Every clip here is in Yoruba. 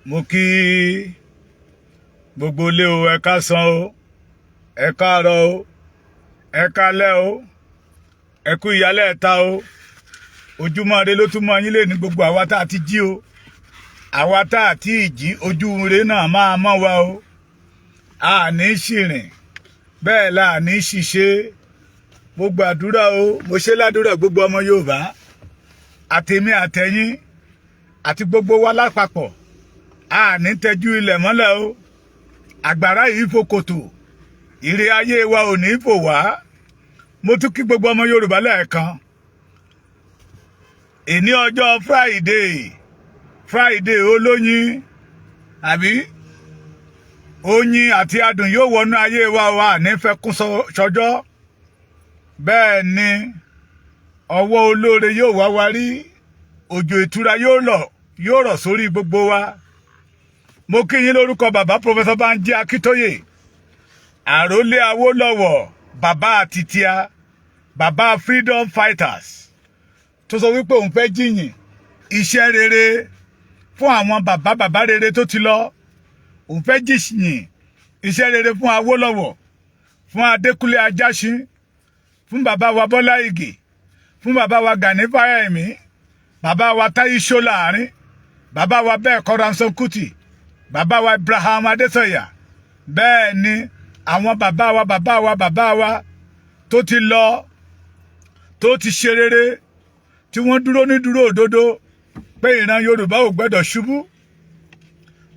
mo kí gbogbo ilé o, ẹ káàsán o, ẹ káàárọ̀ o, ẹ káalẹ́ o, ẹ kú ìyálẹ̀ta o. Ojúmọ́ ire ló tún mọ́ yín lé ní gbogbo àwa tá a ti jí o. Àwa tá a ti jí ojú ire náà máa mọ́ wa o. A ní ṣìrìn bẹ́ẹ̀ la ní ṣìṣe. Mo gbàdúrà o, mo ṣe ládùúrà gbogbo ọmọ Yorùbá àtèmi àtẹ̀yin àti gbogbo wa lápapọ̀. A ní tẹjú ilẹ̀ mọ́lẹ̀ o. Àgbàrá yìí fò kòtò, ire ayé wa ò ní fò wá. Mo tún kí gbogbo ọmọ Yorùbá lẹ́ẹ̀kan. Èní ọjọ́ Friday olóyin àbí oyin àti adùn yóò wọnú ayé wa ní fẹ́ kún sọjọ́. Bẹ́ẹ̀ ni ọwọ́ olóore yóò wá wa rí, òjò ìtura yóò rọ̀ sórí gbogbo wa. Mo kí yín lórúkọ bàbá Professor Banji Akíntóyè, àrólé Awólọ́wọ̀, bàbá àtìtíà, bàbá freedom fighters, tó sọ wípé òun fẹ́ jíyìn iṣẹ́ rere fún àwọn bàbá rere tó ti lọ. Òun fẹ́ jíyìn iṣẹ́ rere fún Awólọ́wọ̀, fún Adékúnlé Ajáṣin, fún bàbá wa Bọ́lá Ìgè, fún bàbá wa Gani Fáyẹ̀mí, bàbá wa Táyé Ṣóláàrin, bàbá wa Bẹ́ẹ̀kọ́ Ransome Kuti, bàbá wa Abraham Adésọ̀yà. Bẹ́ẹ̀ ni àwọn bàbá wa tó ti lọ, tó ti ṣe rere, tí wọ́n dúró ní dúró òdodo pé ìran Yorùbá ò gbọ́dọ̀ ṣubú.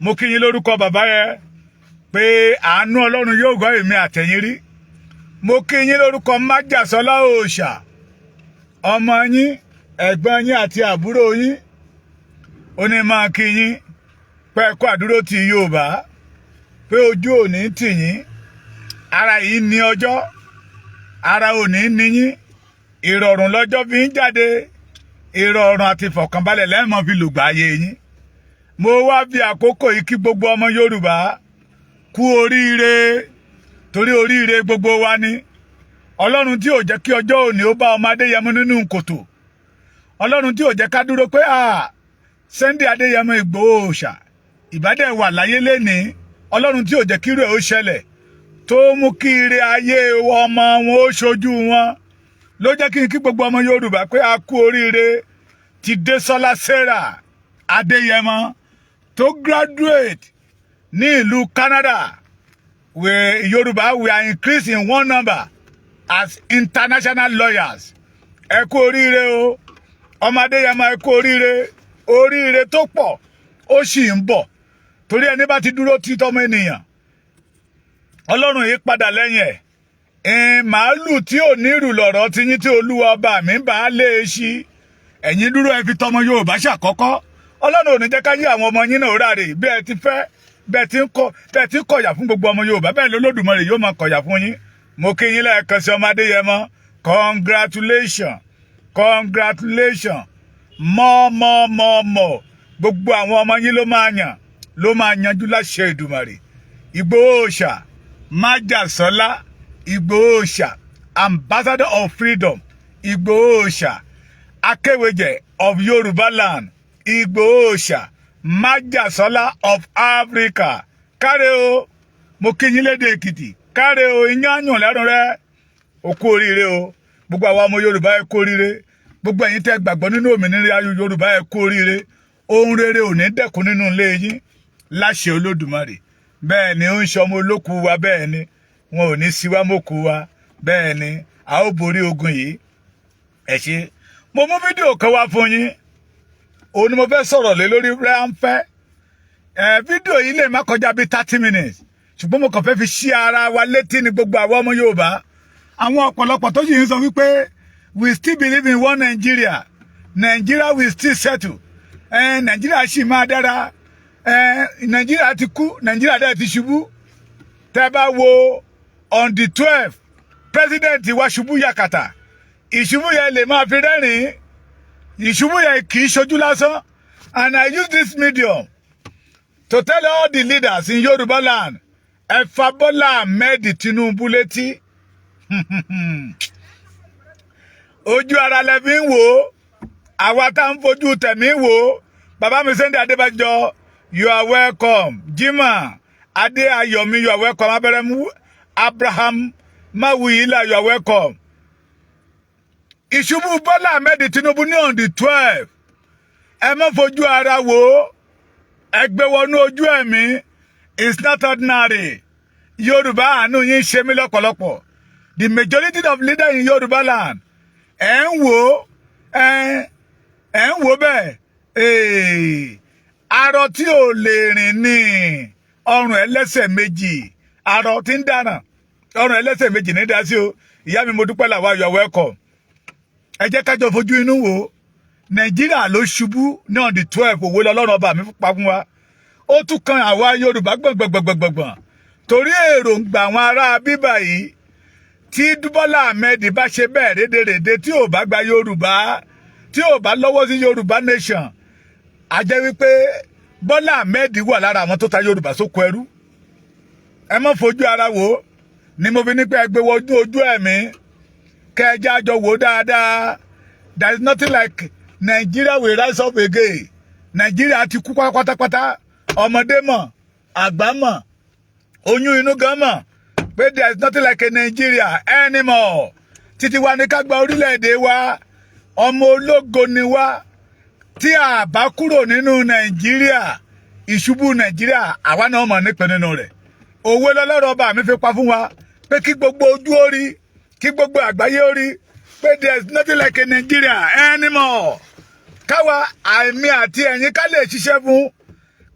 Mo kí yín lórúkọ bàbá yẹn pé àánú Ọlọ́run yóò gbọ́ èmi àtẹ̀yin rí. Mo kí yín lórúkọ Májàsọ́lá Òòṣà, ọmọ yín, ẹ̀gbọ́n yín àti àbúrò yín. Ó ní máa kí yín pé ẹ kú àdúró ti Yorùbá, pé ojú ò ní tì yín, ara yìí ní ọjọ́, ara ò ní ní yín, ìrọ̀rùn lọ́jọ́ fi ń jáde, ìrọ̀rùn àti ìfọ̀kànbalẹ̀ lẹ́ẹ̀mọ́ fi lùgbà ayé yín. Mo wá fi àkókò yìí kí gbogbo ọmọ Yorùbá kú oríire, torí oríire gbogbo wa ni. Ọlọ́run tí ò jẹ́ kí ọjọ́ òní ó bá ọmọ Adéyẹmọ nínú kòtò. Ọlọ́run tí ò jẹ́ ká dúró pé Sunday Adéyẹmọ Ìgbòho Òòṣà ìbádẹ́ wà láyé lénìí. Ọlọ́run tí ò jẹ́ kí irú ẹ̀ ó ṣẹlẹ̀, tó mú kí ire ayé ọmọ wọn ó ṣojú wọn, ló jẹ́ kí n kí gbogbo ọmọ Yorùbá pé a kú oríire ti Désọlá Sarah Adéyẹmọ tó graduate ní ìlú Canada. Yorùbá we are increasing one number as international lawyers. Ẹ kú oríire o ọmọ Adéyẹmọ, ẹ kú oríire tó pọ̀ ó sì ń bọ̀, torí ẹni bá ti dúró ti tọmọ ènìyàn Ọlọ́run yìí padà lẹ́yìn ẹ̀. Màálù tí ò ní ìrù lọ̀rọ̀ ti yín tí Olúwa ọba mi bá lé e ṣí. Ẹ̀yin dúró ẹ fi tọmọ Yorùbá ṣàkọ́kọ́. Ọlọ́run ò ní jẹ́ ká yí àwọn ọmọ yín náà ráre bí ẹ ti fẹ́, bẹ́ẹ̀ ti ń kọ̀yà fún gbogbo ọmọ Yorùbá, bẹ́ẹ̀ l'Olódùmarè yóò máa kọ̀yà fún yín. Mo kí yín lẹ́ẹ̀kan sí ọmọ Adéyẹmọ, congratulations more. Gbogbo àwọn ọmọ yín ló máa yanjú láṣẹ Èdùmàrè. Ìgbòho Òòṣà, Májàsọ́lá Ìgbòho Òòṣà, ambassador of freedom Ìgbòho Òòṣà, Akéwèjẹ of Yorùbá land Ìgbòho Òòṣà, Májàsọ́lá of Africa. Káre o, mo kí yín lédè Èkìtì, káre o, iyán yàn lẹ́rùn rẹ. Ó kú oríire o, gbogbo àwọn ọmọ Yorùbá ẹ kú oríire, gbogbo ẹ̀yin tẹ́ gbàgbọ́ nínú òmìnira Yorùbá ẹ kú oríire. Ohun rere ò ní dẹ́kun nínú ilé yín láṣẹ Olódùmarè. Bẹ́ẹ̀ ni ó ń ṣọmọ olókù wa, bẹ́ẹ̀ ni wọn ò ní síwá mọ́kù wa, bẹ́ẹ̀ ni a ó borí ogun yìí. Ẹ ṣé. Mo mú fídíò kan wá fún yín, òun ni mo fẹ́ sọ̀rọ̀ lé lórí ráńpẹ́. Fídíò yìí lè má kọjá bí 30 minutes, ṣùgbọ́n mo kàn fẹ́ fi ṣí ara wa létí ní gbogbo àwọn ọmọ Yorùbá. Àwọn ọ̀pọ̀lọpọ̀ tó sì ń sọ wípé we still believe in one Nigeria will still settle. Nàìjíríà sì máa dára. Nàìjíríà ti kú, Nàìjíríà dẹ̀ ti ṣubú. Tẹ́ bá wo on the 12th president wa ṣubú yakata. Ìṣubú yẹn lè máa fi rẹ́rìn-ín. Ìṣubú yẹn kì í ṣojú lásán. And I use this medium to tell all the leaders in Yorùbá land, ẹ fa Bọ́lá Ahmed Tinubu létí. Ojú ara lẹ fi ń wò ó, àwa tá ń fojú tẹ̀mí wò ó. Bàbá mi Sunday Adébánjọ you are welcome. Jima Ade Ayomi, you are welcome. Abraham Mawuyila, you are welcome. Ìṣubú Bọ́lá Ahmed Tinubu ní on the 12. Ẹ má fojú ara wò. Ẹgbẹ́ wọnú ojú ẹ̀mí. It's not ordinary. Yorùbá àánú yín ṣe mí lọ́pọ̀lọpọ̀. The majority of leaders in Yorùbá land. Ẹ ń wò bẹ́ẹ̀. Arọ tí ò lè rìn ní ọrùn ẹlẹ́sẹ̀ méjì. Arọ tí ń dáná. Ọrùn ẹlẹ́sẹ̀ méjì ní dá sí o. Ìyá mi mo dúpẹ́ làwa, you are welcome. Ẹ jẹ́ ká jọ fojú inú wò. Nàìjíríà ló ṣubú ní on the 12 òwe lọ́lọ́run ọba mi pa fún wa. Ó tún kan àwa Yorùbá gbọ̀ngbọ̀ngbọ̀ngbọ̀ngbọ̀n. Torí èròǹgbà àwọn ará bíbà yìí tí Bọ́lá Ahmed bá ṣe bẹ́ẹ̀ rédèrèdè tí ò bá gba Yorùbá, tí ò bá lọ́wọ́ sí Yorùbá nation, a jẹ́ wípé Bọ́lá Ahmed wà lára àwọn tó ta Yorùbá sóko ẹrú. Ẹ má fojú ara wò ni mo fi ní pé ẹgbẹ́ wọjú ojú ẹ̀mí kẹjá jọ wò dáadáa. There is nothing like Nigeria will rise up again. Nigeria ti kú pátápátá. Ọmọdé mọ̀, àgbà mọ̀, oyún inú gan mọ̀ pé there is nothing like a Nigeria anymore. Títí wa ní ká gba orílẹ̀-èdè wa. Ọmọ ológo ni wa. Tí a bá kúrò nínú Nàìjíríà, ìṣubú Nàìjíríà, àwa náà mọ̀ nípìn nínú rẹ̀. Òwe lọ́lọ́rọ̀ ọba mi fi pa fún wa pé kí gbogbo ojú ó rí, kí gbogbo àgbáyé ó rí pé there is nothing like a Nigeria anymore. Káwa àmì àti ẹ̀yin ká lè ṣiṣẹ́ fún,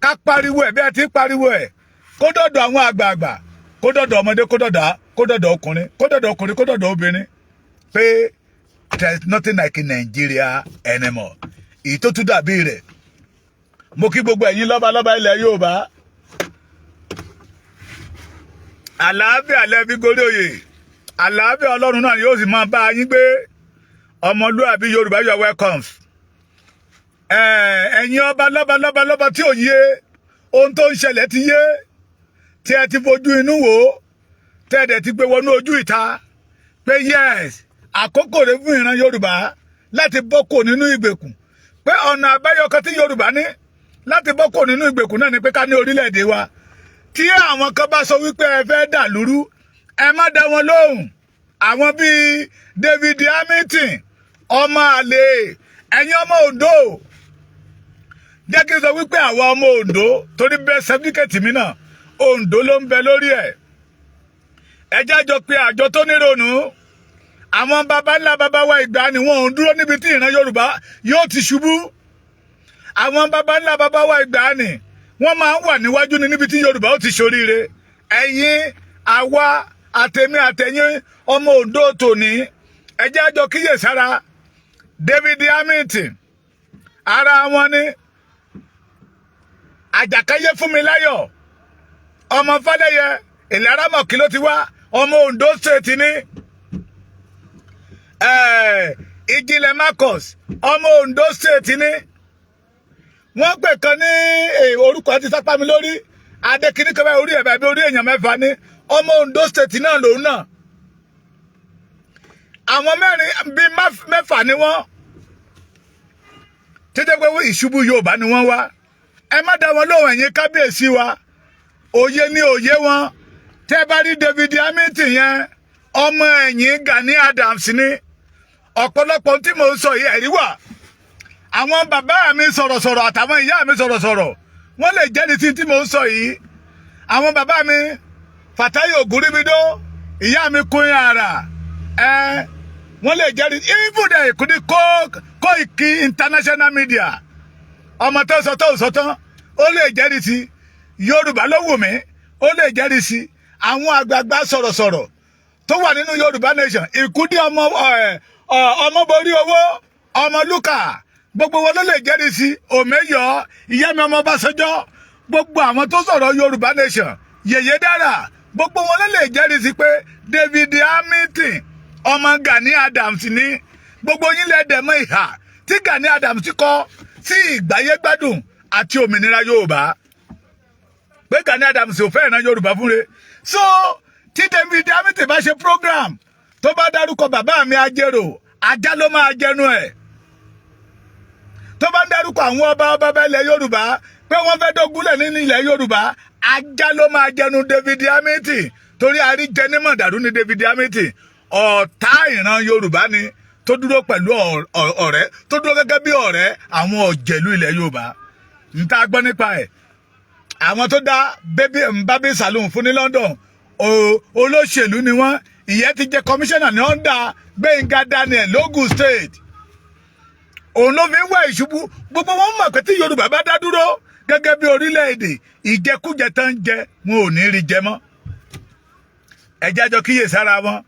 ká pariwo ẹ̀ bí ẹ ti pariwo ẹ̀, kó dọ̀dọ̀ àwọn àgbààgbà, kó dọ̀dọ̀ ọmọdé, kó dọ̀dọ̀ ọkùnrin, kó dọ̀dọ̀ obìnrin pé there is nothing like a Nigeria anymore. Èyí tó tún dàbí rẹ̀. Mo kí gbogbo ẹ̀yin lọ́balọ́ba ilẹ̀ Yorùbá. Àlàáfíà lẹ́bí gorí oyè. Àlàáfíà Ọlọ́run náà yóò sì máa bá yín gbé. Ọmọlúàbí Yorùbá, you are welcome. Ẹ̀yin ọba lọ́ba tí ò yé ohun tó ń ṣẹlẹ̀ ti yé, tí ẹ ti fojú inú wò, tẹ́ ẹ dẹ̀ ti gbé wọnú ojú ìta pé yes, àkókò rẹ̀ fún ìran Yorùbá láti bọ́ kò nínú ìgbèkùn, pé ọ̀nà àbáyọ kan tí Yorùbá ní láti bọ́ kò nínú ìgbèkùn náà ni pé ká ní orílẹ̀-èdè wa. Tí àwọn kan bá sọ wípé ẹ fẹ́ dà lúrú, ẹ má dá wọn lóhùn. Àwọn bíi David Hamilton, ọmọ àlè, ẹ̀yin ọmọ Ondo. Jẹ́ kí n sọ wípé àwọn ọmọ Ondo, torí bẹ́ẹ̀ sẹ́fíkẹ̀tì mi náà, Ondo ló ń bẹ lórí ẹ̀. Ẹ jájọ pé àjọ tó nírònú, àwọn baba ńlá baba wa ìgbà ni wọn ò ń dúró níbi tí ìran Yorùbá yóò ti ṣubú. Àwọn baba ńlá baba wa ìgbà ni wọ́n máa ń wà níwájú ní níbi tí Yorùbá ó ti ṣoríire. Ẹ̀yin, àwa, àtẹ̀mí àtẹ̀yìn ọmọ Ondo tòní, ẹ jájọ kíyèsára. David Hamilton, ara wọn ni Àjàkáyé Fúnmiláyọ̀, ọmọ Fálẹ́yẹ, Ìláràmọ̀kí ló ti wá, ọmọ Ondo State ni. Ìjìnlẹ̀ Marcus, ọmọ Ondo State ni. Wọ́n pè kan ní orúkọ ti sápá mi lórí, Adékiní kan bá orí ẹ̀ bàbá orí èèyàn mẹ́fà ni, ọmọ Ondo State náà lòun náà. Àwọn mẹ́rin bíi mẹ́fà ni wọ́n. Títí pé ìṣubú Yorùbá ni wọ́n wá. Ẹ má dá wọn lóhùn, ẹ̀yin kábíyèsí wa. Òye ni òye wọn. Tẹ́ bá rí David Hamilton yẹn, ọmọ ẹ̀yìn Gani Adams ni. Ọ̀pọ̀lọpọ̀ tí mo ń sọ yìí ẹ̀rí wà. Àwọn bàbá mi sọ̀rọ̀sọ̀rọ̀ àtàwọn ìyá mi sọ̀rọ̀sọ̀rọ̀, wọ́n lè jẹ́ni tí mo ń sọ yìí. Àwọn bàbá mi Fàtáyì Ògúnríbidó, ìyá mi Kúnyìn Àrà, wọ́n lè jẹ́ni even the ìkúdí Koiki international media. Ọmọ tó sọ tó sọ tán, ó lè jẹ́ni sí. Yorùbá ló wù mí, ó lè jẹ́ni sí. Àwọn àgbààgbà sọ̀rọ̀sọ̀rọ̀ tó wà nínú Yorùbá nation, ìkúdí ọmọborí owó, Ọmọlúkà, gbogbo wọn ló lè jẹ́rìí sí. Òmẹ́yọ̀, ìyá mi ọmọ Ọbásanjọ́, gbogbo àwọn tó sọ̀rọ̀ Yorùbá nation, Yèyé Dára, gbogbo wọn ló lè jẹ́rìí sí pé David Hamilton, ọmọ Gani Adams ni. Gbogbo yín lè dẹ̀mọ́ ìhà tí Gani Adams kọ sí ìgbáyé gbádùn àti òmìnira Yorùbá. Pé Gani Adams ò fẹ́ ìran Yorùbá fúnre. So tí David Hamilton bá ṣe program tó bá dárúkọ bàbá mi Ajérò, ajá ló máa jẹnu ẹ̀. tó bá ń dárúkọ àwọn ọba ilẹ̀ Yorùbá pé wọ́n fẹ́ dógúnlẹ̀ nínú ilẹ̀ Yorùbá ajá ló máa jẹnu David Amity torí àríjẹnímọ̀dàrú ni David Amity ọ̀tá ìran Yorùbá ni tó dúró pẹ̀lú ọ̀rẹ́ tó dúró gẹ́gẹ́ bí ọ̀rẹ́ àwọn ọ̀jẹ̀lú ilẹ̀ Yorùbá níta gbọ́ nípa ẹ̀ àwọn tó dá baby saloon fún ní London olóṣèlú ni wọ́n ìyẹn ti jẹ́ kọmíṣánná ní ọ̀ndà Gbẹ́ngà Daniel lógùn state òun ló fi ń wá ìṣubú gbogbo wọn mọ̀ pé tí Yorùbá bá dá dúró gẹ́gẹ́ bí orílẹ̀-èdè ìjẹkújẹ tán ń jẹ wọn ò ní rí jẹ mọ́ ẹjẹ́ àjọ kíyè sára wọn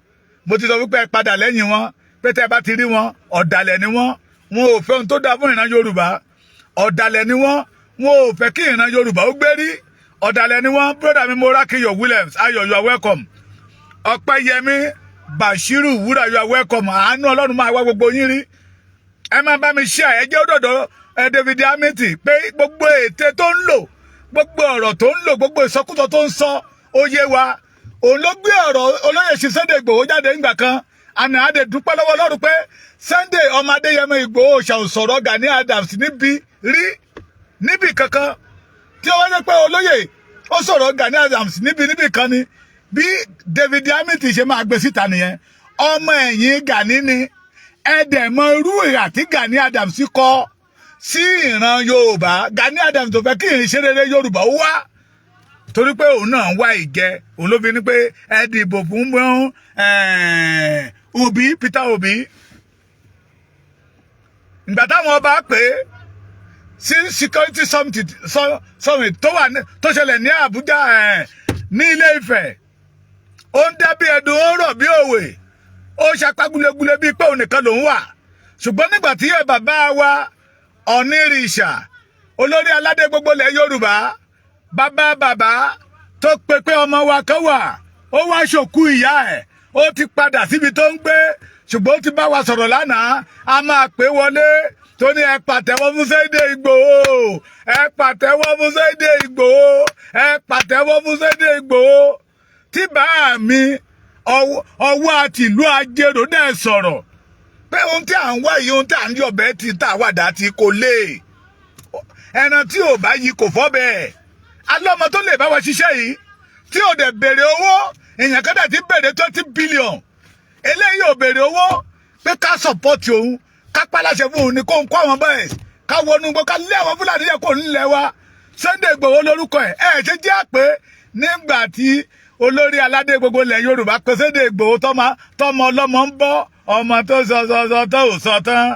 mo ti sọ wípé ẹ padà lẹ́yìn wọn pé tẹ́ bá ti rí wọn ọ̀dàlẹ̀ ni wọn ò fẹ́ ohun tó dáa fún ìran Yorùbá ọ̀dàlẹ̀ ni wọn ò fẹ́ kí ìran Yorùbá ó gbérí ọ̀dàlẹ̀ ni wọn brother mi Morakiyo Williams Ayọ̀ you are welcome Ọpẹ́yẹmí Bashiru Wúrà you are welcome àánú Ọlọ́run máa wá gbogbo yín rí ẹ máa bá mi ṣe ẹjẹ́ òdòdó David Amity pé gbogbo ète tó ń lò gbogbo ọ̀rọ̀ tó ń lò gbogbo ìsọkúsọ tó ń sọ ó yé wa òun ló gbé ọ̀rọ̀ olóyè sí Sunday Ìgbòho jáde ńgbà kan àná àdè dúpẹ́ lọ́wọ́ Ọlọ́run pé Sunday ọmọ Adéyẹmọ Ìgbòho ṣàǹsọ̀rọ̀ Gani Adams níbi kankan tí ó wáyé pé olóyè ó sọ̀rọ̀ Gani Adams níbi kan ni bí David Amity ṣe máa gbé síta nìyẹn ọmọ ẹ̀yìn Gani ni ẹ̀dẹ̀mọ irú ìhà tí Gani Adams kọ sí ìran Yorùbá Gani Adams tó fẹ́ kí ìrìnsẹ̀ rere Yorùbá wá torí pé òun náà wá ìjẹ òun ló fi ní pé ẹ dìbò fún Obi Peter Obi ìgbà táwọn ọba pé sí security summit tó ṣẹlẹ̀ ní Àbújá ní Ilé Ifẹ̀ ó ń dábí ẹdùn ó rọ̀ bí òwe ó ṣapá gúlegúle bíi pé òun nìkan lòún wà ṣùgbọ́n nígbà tí bàbá wa Ọ̀nìrìṣà olórí aládé gbogbo ilẹ̀ Yorùbá bàbá tó pe pé ọmọ wa kan wà ó wá ṣòkú ìyá ẹ̀ ó ti padà síbi tó ń gbé ṣùgbọ́n ó ti bá wa sọ̀rọ̀ lánàá a máa pè wọlé tó ní ẹ pàtẹ́wọ́ fún Sunday Ìgbòho ẹ pàtẹ́wọ́ fún Sunday Ìgbòho ẹ pàtẹ́wọ́ fún Sunday Ìgbòho tí bàá mi ọwọ́ àti ìlú Ajérò dẹ̀ sọ̀rọ̀ pé ohun tí à ń wá yìí ohun tí à ń yọ̀bẹ ti tà wàdà ti kò lè ẹran tí ò bá yí kò fọ́ bẹ́ẹ̀ alọ́mọ tó lè bá wa ṣiṣẹ́ yìí tí ò dẹ̀ béèrè owó èèyàn kan dẹ̀ ti béèrè 20 billion eléyìí ò béèrè owó pé ká sọ̀pọ̀tì òun ká pàláṣẹ fún òun ni kó ń kó àwọn bẹ́ẹ̀ ká wọnú gbọ́ ká lé àwọn Fúlàní yẹ kó nílẹ̀ wa Sunday Ìgbòho lórúkọ ẹ̀ ṣe jẹ́ àpé nígbà tí olórí aládé gbogbo ilẹ̀ Yorùbá pé Sunday Ìgbòho tọmọ ọlọ́mọ ń bọ́ ọmọ tó sọ tó ò sọ tán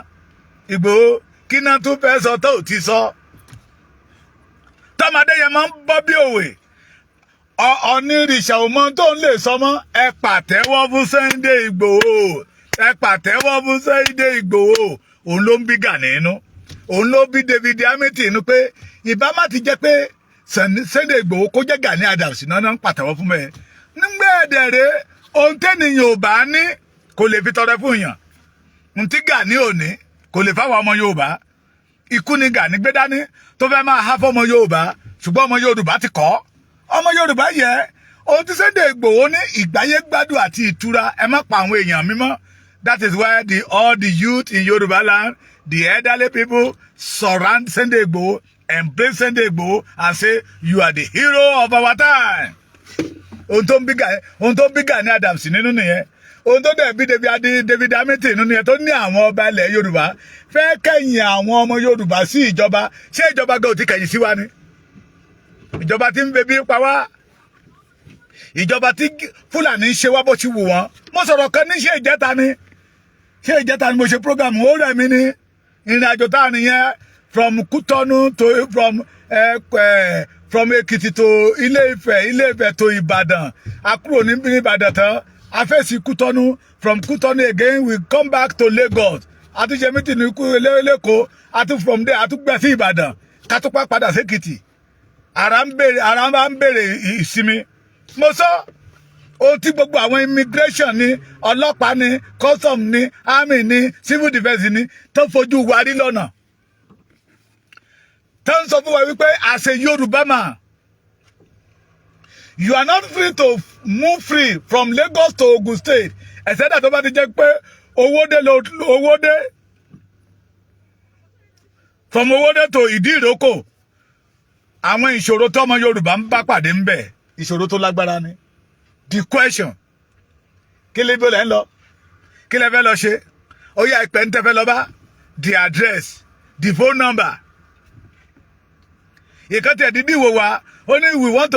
Ìgbòho kí náà tún fẹ́ sọ tó ò ti sọ tọmọdé yẹn máa ń bọ́ bí òwe Ọ̀nìrìṣà ọmọ tó ń lè sọ mọ́ ẹ pàtẹ́wọ́ fún Sunday Ìgbòho ẹ pàtẹ́wọ́ fún Sunday Ìgbòho òun ló ń bí Gani inú òun ló bí David Amity inú pé ìbá má ti jẹ́ pé Sunday Ìgbòho kó jẹ́ Gani Adams náà ń pàtẹ́wọ́ fún mẹ́ nígbà ẹ̀dẹ̀rẹ̀ ohun tẹ́nìyàn ò bá ní kò lè fi tọrẹ fún yàn ohun tí Gani ò ní kò lè fáwọn ọmọ Yorùbá ikú ni Gani gbé dání tó fẹ́ máa há fọmọ Yorùbá ṣùgbọ́n ọmọ Yorùbá ti kọ́ ọmọ Yorùbá yẹ ohun tí Sunday Ìgbòho ní ìgbáyé gbádùn àti ìtura ẹ má pa àwọn èèyàn mímọ́ that is why all the youth in Yorùbá land the elderly people surround Sunday Ìgbòho embrace Sunday Ìgbòho and say you are the hero of our time ohun tó ń bí Gani Adams nínú nìyẹn ohun tó dẹ̀ bí David Amity nínú nìyẹn tó ní àwọn ọba ilẹ̀ Yorùbá fẹ́ kẹ̀yìn àwọn ọmọ Yorùbá sí ìjọba ṣé ìjọba gan ò ti kẹ̀yìn sí wa ni ìjọba tí ń bẹbí pa wá ìjọba tí Fúlàní ń ṣe wá bó ti wù wọ́n mo sọ̀rọ̀ kan ní ṣé ìjẹta ni mo ṣe program ó rẹ̀ mí ní ìrìn àjò tá a nìyẹn from Kútọ́nù to from Èkìtì to Ilé Ifẹ̀ to Ìbàdàn a kúrò ní Ìbàdàn tán a fẹ́ sí Kútọ́nù from Kútọ́nù again we come back to Lagos àtúnṣe meeting ní Lẹ́kọ̀ọ́ àtún from there àtúngbẹ́ sí Ìbàdàn kátúpá padà sí Èkìtì ara máa ń bèrè ìsinmi mo sọ ohun tí gbogbo àwọn immigration ni ọlọ́pàá ni custom ni army ni civil defence ni tó fojú wa rí lọ́nà tó ń sọ fún wa wípé as a Yorùbá man you are not free to move free from Lagos to Ogun State ẹ̀sẹ̀ dà tó bá ti jẹ́ pé owó dé from Owódé to Ìdí-Ìrókò àwọn ìṣòro tó ọmọ Yorùbá ń bá pàdé ń bẹ ìṣòro tó lágbára ni. The question kí lè bó lẹ́ ń lọ kí lè fẹ́ lọ ṣe ó yá ìpẹ́ ń tẹ́fẹ́ lọ bá the address the phone number. Ìkọ́tẹ̀ dídí wo wa ó ní we want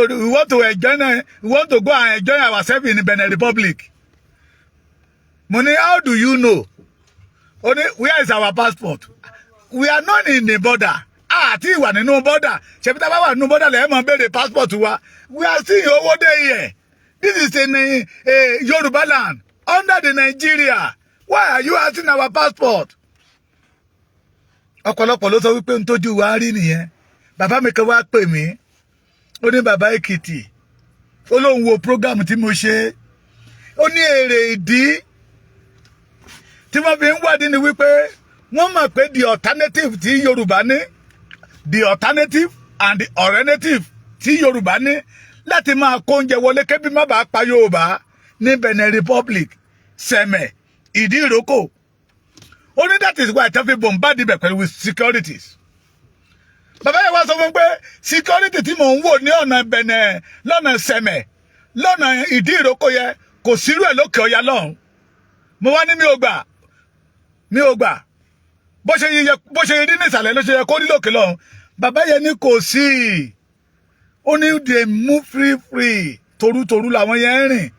to go and enjoy ourselves in Benin Republic. Mo ní how do you know? Ó ní where is our passport? We are not in the border. Àti ìwà nínú border. Ṣebí tá bá wà nínú border lẹ́ẹ̀ mọ̀ béèrè passport wa. We are still in Owódé here. This is in Yoruba land under the Nigeria. Why are you asking our passport? Ọ̀pọ̀lọpọ̀ ló sọ wípé ń tójú wa rí nìyẹn. Bàbá mi kan wá pè mí. Ó ní bàbá Èkìtì. Ó lóun wo program tí mo ṣe. Ó ní èrè ìdí tí wọ́n fi ń wádìí ni wípé wọ́n mọ̀ pé the alternative tí Yorùbá ní the alternative and the alternative tí Yorùbá ní láti máa kó oúnjẹ wọlé kébí má bàa pa Yorùbá ní Benin Republic Sẹ̀mẹ̀ Ìdí-Ìrókò. Ó ní that is why tẹ́ fi bombard ibẹ̀ pẹ̀lú with securities. Bàbá yẹn wá sọ fún pé security tí mò ń wò ní ọ̀nà Benin lọ́nà Sẹ̀mẹ̀ lọ́nà Ìdí-Ìrókò yẹn kò sírú ẹ̀ lókè ọ̀yà lọ́hùn. Mo wá ní mi ò gbà bó ṣe rí ní ìsàlẹ̀ ló ṣe yẹ kó rí lókè lọ́hùn. Bàbá yẹn ní kò sí ó ní they move free torútorú làwọn yẹn ń rìn.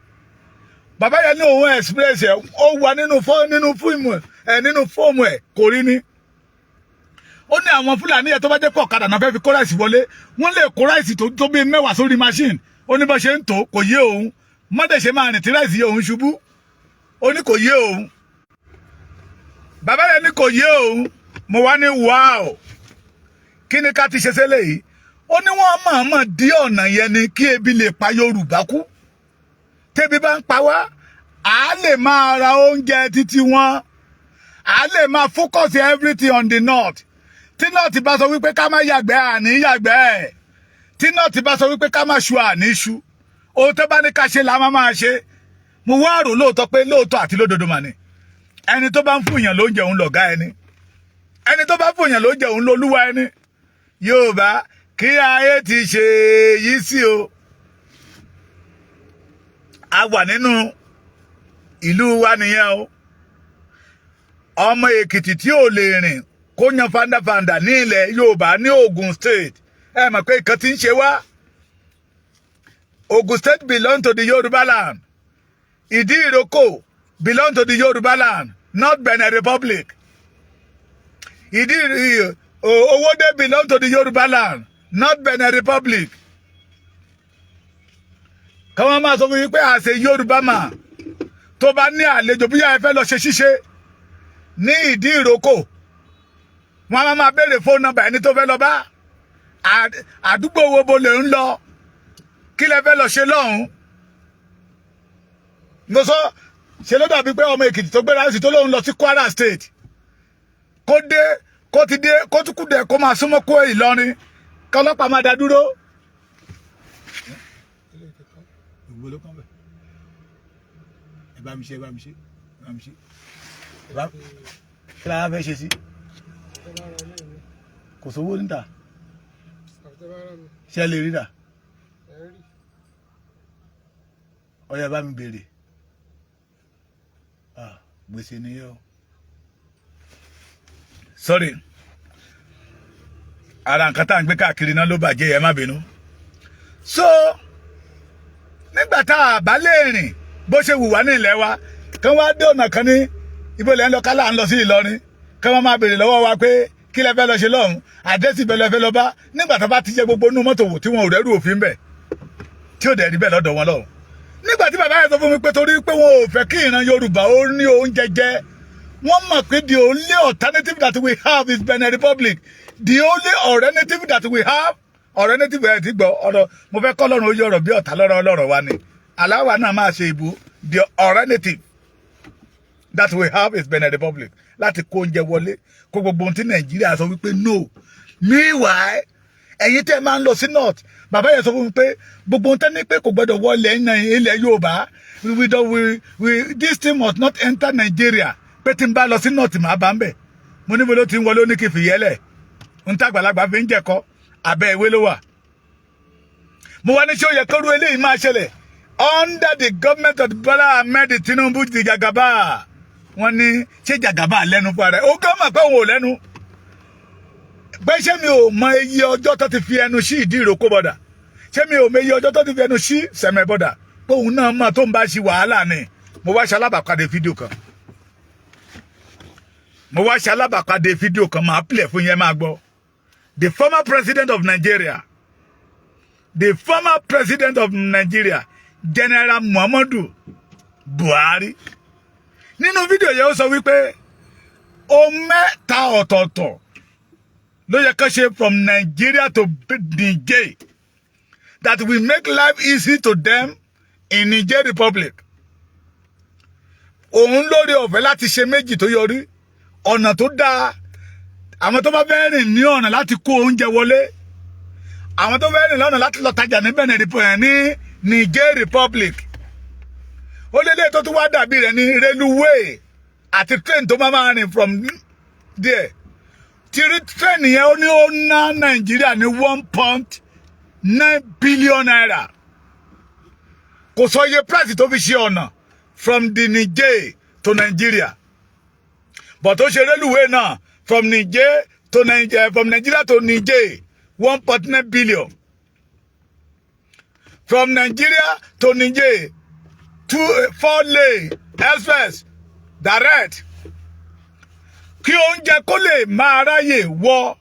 Bàbá yẹn ní òun express ẹ̀ ó wà nínú fóòmù ẹ̀ kò rí ní. Ó ní àwọn Fúlàní ẹ̀ tó bá jẹ́ pọ̀ ọ̀kadà náà fẹ́ fi kó ráìsì wọlé wọ́n lè kó ráìsì tó bí 10 sórí machine. Ó ní bó ṣe ń tó kò yé òun mọ́dẹ̀ ṣe máa rìn tí ráìsì yé òun ṣubú. Ó ní kò yé òun. Bàbá yẹn ní kò yé òun. Mo wá ní wow kí ni ká ti ṣe sílẹ̀ yìí. Ó ní wọ́n mọ̀ọ́mọ̀ dí ọ̀nà yẹn ni kí ebi lè pa Yorùbá kú. Tẹ́bi bá ń pa wá à lè máa ra oúnjẹ títí wọn à lè máa focus everything on the north. Tí north bá sọ wípé ká má yàgbẹ́ àní yàgbẹ́ tí north bá sọ wípé ká má ṣu àní ṣu ohun tó bá ní ká ṣe là máa ṣe. Mo wá rò lóòótọ́ pé lóòótọ́ àti lódodo mà ní ẹni tó bá ń fún èèyàn lóúnjẹ òun lọ̀gá ẹni ẹni tó bá fún èèyàn lóúnjẹ òun lolúwa ẹni. Yorùbá kí ayé ti ṣe yìí sí o. A wà nínú ìlú wa nìyẹn o. Ọmọ Èkìtì tí ò lè rìn kó yan fandafanda ní ilẹ̀ Yorùbá ní Ogun State ẹ mọ̀ pé nǹkan tí ń ṣe wá. Ogun State belong to the Yoruba land. Ìdí-Ìrókò belong to the Yoruba land, not Benin Republic. Owódé belong to the Yoruba land, not Benin Republic. Kọ́mọ́ máa sọ fún yín pé àṣẹ Yorùbá mà tó bá ní àlejò bóyá ẹ fẹ́ lọ ṣe ṣíṣe ní Ìdí-Ìrókò wọ́n á máa béèrè fóònù nọ́mbà ẹni tó fẹ́ lọ bá àdúgbò wo bo lè ń lọ kí lẹ fẹ́ lọ ṣe lọ́hùn. Mo sọ ṣe ló dàbí pé ọmọ Èkìtì tó gbéra sí tó lóun lọ sí Kwara State kó tún kú dé kó máa súnmọ́ kó Ìlọrin kọ́lọ́pàá máa dá dúró. Ẹ bá mi ṣe kí la fẹ́ ṣe sí kò sówó níta ṣe lè rí dà ọyá bá mi béèrè gbèsè nìyẹn o. Sorry ara nǹkan tá à ń gbé káàkiri náà ló bàjẹ́ ẹ má bínú. So nígbà tá a bá lè rìn bó ṣe wù wá ní ilẹ̀ wa kán wá dé ọ̀nà kan ní ibo lẹ́ ń lọ kálá ń lọ sí Ìlọrin kán wọ́n máa béèrè lọ́wọ́ wa pé kí lẹ fẹ́ lọ ṣe lọ́hùn àdẹ́sì bẹ́ẹ̀ lẹ fẹ́ lọ bá nígbà tá a bá ti jẹ gbogbo inú mọ́tò wò tí wọn ò rẹ́rù òfin bẹ̀ tí ò dẹ̀ rí bẹ́ẹ̀ lọ́dọ̀ wọn lọ́hùn. Nígbà tí bàbá yẹn sọ fún mi pé torí pé wọn ò fẹ́ kí ìran Yorùbá ó ní oúnjẹ jẹ wọ́n mọ̀ pé the only alternative that we have is Benin Republic. The only alternative that we have alternative ẹ̀ ti gbọ́ ọ̀rọ̀ mo fẹ́ kọ́ lọ́rùn oyè ọ̀rọ̀ bí ọ̀tá lọ́rọ̀ wa ni aláwa náà máa ṣe ìbú. The alternative that we have is Benin Republic láti kó oúnjẹ wọlé kó gbogbo ohun tí Nàìjíríà sọ wípé no. Meanwhile ẹ̀yin tẹ́ máa ń lọ sí north bàbá yẹn sọ fún mi pé gbogbo ohun tẹ́ ní pé kò gbọdọ̀ wọlé ilẹ̀ Yorùbá this thing must not enter Nigeria pé tí n bá lọ sí north màá bá ń bẹ̀ mo níbo ló ti ń wọlé ó ní kí n fìyẹ́lẹ̀ ń tàgbàlagbà fi ń jẹ̀kọ́ abẹ́ ìwé ló wà. Mo wá ní ṣé ó yẹ kóru eléyìí máa ṣẹlẹ̀ under the government of Bola Ahmed Tinubu di Jagaba. Wọ́n ní ṣé Jagaba lẹ́nu fún ara ẹ̀ ó gán mọ̀ pé òun ò lẹ́nu. Pé ṣé mi ò mọ iye ọjọ́ tó ti fi ẹnu sí ìdí ìrókò bọ̀dà, ṣé mi ò mọ iye ọjọ́ tó ti fi ẹnu sí sẹ̀mẹ̀ bọ̀dà, pé òun náà mọ̀ tó ń bá ṣe wàhálà ni. Mo wá ṣe alábàápàdé fídíò kan. Máa play fún yẹn máa gbọ́. The former president of Nigeria, General Muhammadu Buhari, nínú fídíò yẹn ó sọ wípé ó mẹ́ta ọ̀tọ̀ọ̀tọ̀ ló yẹ ká ṣe from Nigeria to Niger that will make life easy to them in Niger Republic. Òun lórí ọ̀fẹ́ láti ṣe méjì tó yọrí, ọ̀nà tó dáa. Àwọn tó bá fẹ́ rìn ní ọ̀nà láti kó oúnjẹ wọlé, àwọn tó fẹ́ rìn lọ́nà láti lọ tajà ní Benin Republic ní Niger Republic. Ó lélẹ̀ tó tún wá dàbí rẹ̀ ní railway àti train tó máa rìn from there. Tìrí train yẹn ó ní ó ná Nàìjíríà ní 1.9 billion naira. Kò sọ iye price tó fi ṣe ọ̀nà from the Niger to Nigeria. But ó ṣe railway náà from Niger to Nigeria, from Nigeria to Niger, 1.9 billion. From Nigeria to Niger, 4-lane express direct. Kí oúnjẹ kó lè máa ráyè wọ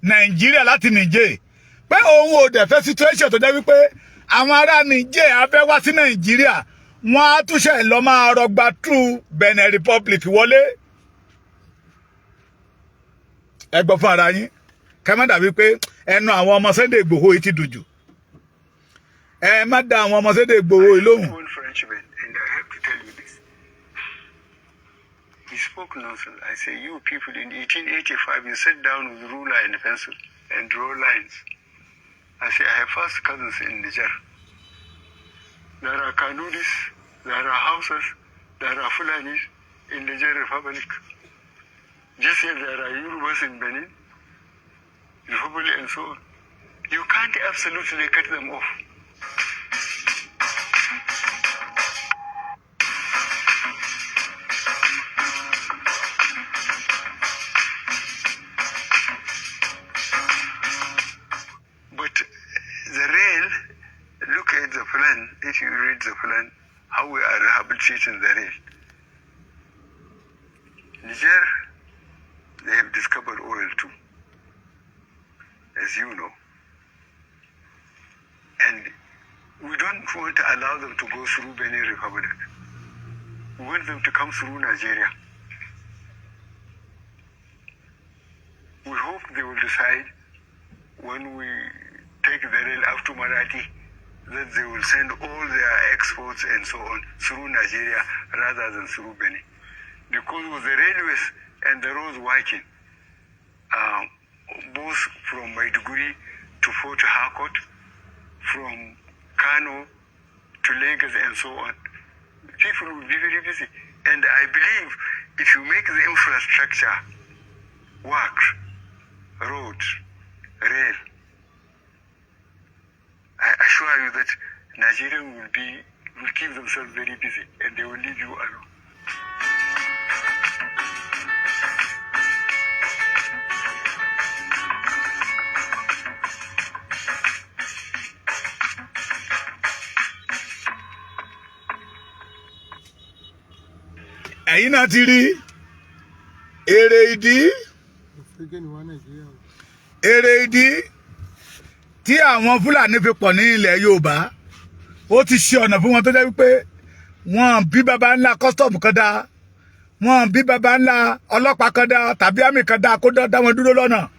Nigeria láti Niger. Pé òun ò dẹ̀ fẹ́ situation tó jẹ́ wípé àwọn ará Niger á fẹ́ wá sí Nigeria, wọ́n á túnṣe lọ máa rọgbà through Benin Republic wọlé. Ẹ gbọ́ fún ara yín ká má dàbí pé ẹnu àwọn ọmọ Sunday Igboho yìí ti dùn jù. Ẹ má dá àwọn ọmọ Sunday Igboho yìí lóhùn. He spoke nonsense. I say, you people in 1885, you sat down with ruler and pencil and draw lines. I say, I have first cousins in Niger. There are Kanuris, there are Hausas, there are Fulanis in Niger Republic. Just as there are Yorubas in Benin, Republic and so on. You can't absolutely cut them off. But the rail, look at the plan, if you read the plan, how we are rehabilitating the rail. Niger, they have discovered oil too, as you know. And we don't want to allow them to go through Benin Republic. We want them to come through Nigeria. We hope they will decide when we take the rail up to Marathi that they will send all their exports and so on through Nigeria rather than through Benin. Because with the railways and the roads working, both from Maiduguri to Fort Harcourt, from Kano to Lagos and so on, people will be very busy. And I believe if you make the infrastructure work, roads, rail, I assure you that Nigerians will keep themselves very busy and they will leave you alone. Ẹ̀yin náà ti rí èrè ìdí tí àwọn Fúlàní fi pọ̀ ní ilẹ̀ Yorùbá. Ó ti ṣe ọ̀nà fún wọn tó jẹ́ wípé wọ́n bí baba ńlá custom kan dá, wọ́n bí baba ńlá ọlọ́pàá kan dá tàbí àmì kan dá kó dá wọn dúró lọ́nà.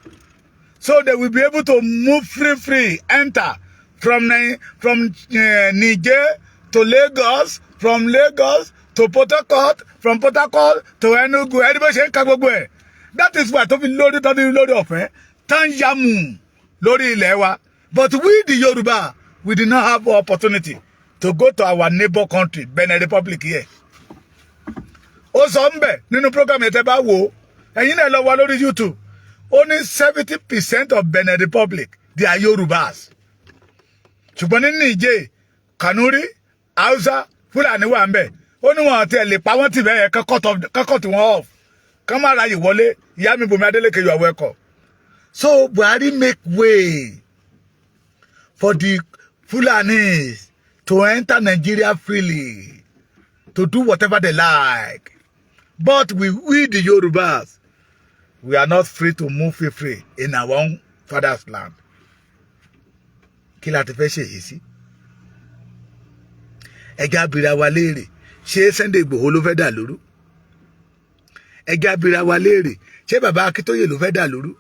So they will be able to move free, enter from Niger to Lagos, from Lagos to Port Harcourt, from Port Harcourt to Enugu. Anybody ṣe ń ka gbogbo ẹ̀. That is why tó fi lórí ọ̀fẹ́ tán yamu lórí ilẹ̀ wa. But we the Yoruba, we did not have opportunity to go to our neighbor country, Benin Republic here. Ó sọ ń bẹ̀ nínú program yẹn tẹ́ bá wò ó, ẹ̀yin náà lọ wá lórí YouTube. Only 70% of Benin Republic, they are Yorubas. Ṣùgbọ́n ní Niger, Kanuri, Hausa, Fulani wà ńbẹ̀. Ó ní wọn tẹ̀ lè pa wọ́n tì bẹ́ẹ̀ cut wọn off. Kán má ráyè wọlé. Ìyá mi Bùnmi Adélékè, you are welcome. So Buhari make way for the Fulanis to enter Nigeria freely, to do whatever they like. But we the Yorubas, we are not free to move free in our own father's land. Kí la ti fẹ́ ṣe yìí sí? Ẹja bira wa léèrè, ṣé Sunday Igboho ló fẹ́ dà lóru? Ẹja bira wa léèrè, ṣé bàbá Akíntóyè ló fẹ́ dà lóru?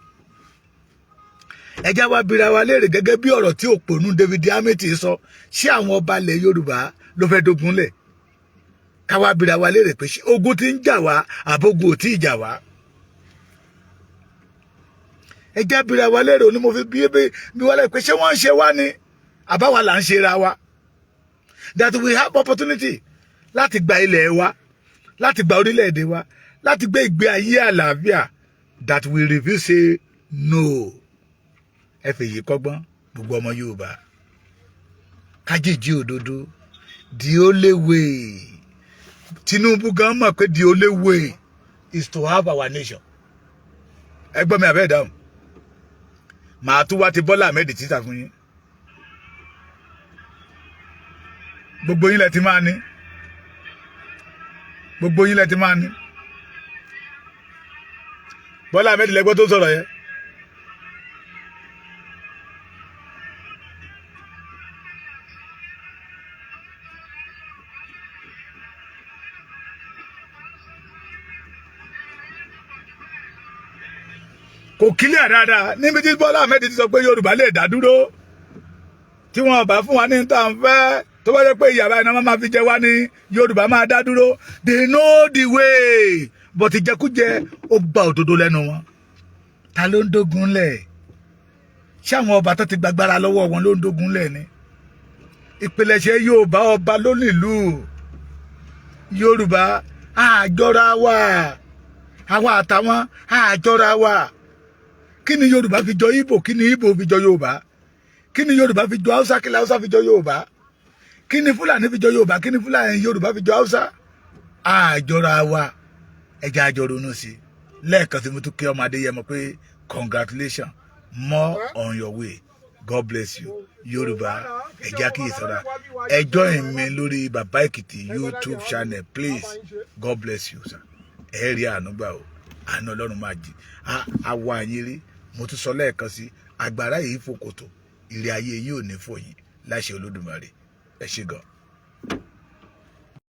Ẹja wa bira wa léèrè gẹ́gẹ́ bí ọ̀rọ̀ tí òpònú David Amity sọ, ṣé àwọn ọba ilẹ̀ Yorùbá ló fẹ́ dogunlẹ̀? Ká wá bira wa léèrè pé ṣé ogun tí ń jà wá àbógun ò tí ì jà wá? Ẹja bira wa léèrè òní mo fi bí wálé pé ṣé wọ́n ń ṣe wá ní àbáwa là ń ṣe ra wa? That we have opportunity láti gba ilẹ̀ wa, láti gba orílẹ̀-èdè wa, láti gbé ìgbé ayé àlàáfíà, that we refuse say no. Ẹ fèyí kọ́gbọ́n gbogbo ọmọ Yorùbá. Kájíjí òdodo, the only way. Tinubu gan mọ̀ pé the only way is to have our nation. Ẹ gbọ́ mi àbẹ́ ìdáhùn. Màá tún wá ti Bọ́lá Ahmed títà fún yín. Gbogbo yín lẹ ti máa ní. Gbogbo yín lẹ ti máa ní. Bọ́lá Ahmed lẹ́gbọ́ tó sọ̀rọ̀ yẹn. Kò kílẹ̀ dáadáa níbi tí Bọ́lá Ahmed ti sọ pé Yorùbá lè dá dúró. Tí wọ́n bá fún wa ní tá ń fẹ́, tó bá jẹ́ pé ìyàbá iná máa fi jẹ wá ní Yorùbá máa dá dúró. They know the way. But ìjẹkújẹ ó gba òdodo lẹ́nu wọn. Ta ló ń dógun lẹ̀? Ṣé àwọn ọba tó ti gbàgbára lọ́wọ́ wọn ló ń dógun lẹ̀ ni? Ìpilẹ̀ṣẹ̀ Yorùbá ọba ló nílùú. Yorùbá àjọra wa. Àwa àtàwọn àjọra wa. Kí ni Yorùbá fi jọ Ìgbò? Kí ni Ìgbò fi jọ Yorùbá? Kí ni Yorùbá fi jọ Hausa? Kí ni Hausa fi jọ Yorùbá? Kí ni Fúlàní fi jọ Yorùbá? Kí ni Fúlàní Yorùbá fi jọ Hausa? Àjọra wa. Ẹja àjọ ronú sí. Lẹ́ẹ̀kan tí mo tún kí ọmọ Adéyẹmọ pé congratulations, more on your way. God bless you. Yorùbá, ẹja kí ìsọ̀ra. Ẹ join mi lórí Bàbá Èkìtì YouTube channel, please. God bless you, sir. Ẹ rí àánú gbà o. Àánú Ọlọ́run máa jì. Àwọ̀ àyín rí. Mo tún sọ lẹ́ẹ̀kan sí. Agbára yìí fòkòtò. Ire ayé yìí ò ní fò yín. Láṣẹ Olódùmarè. Ẹ ṣé gan.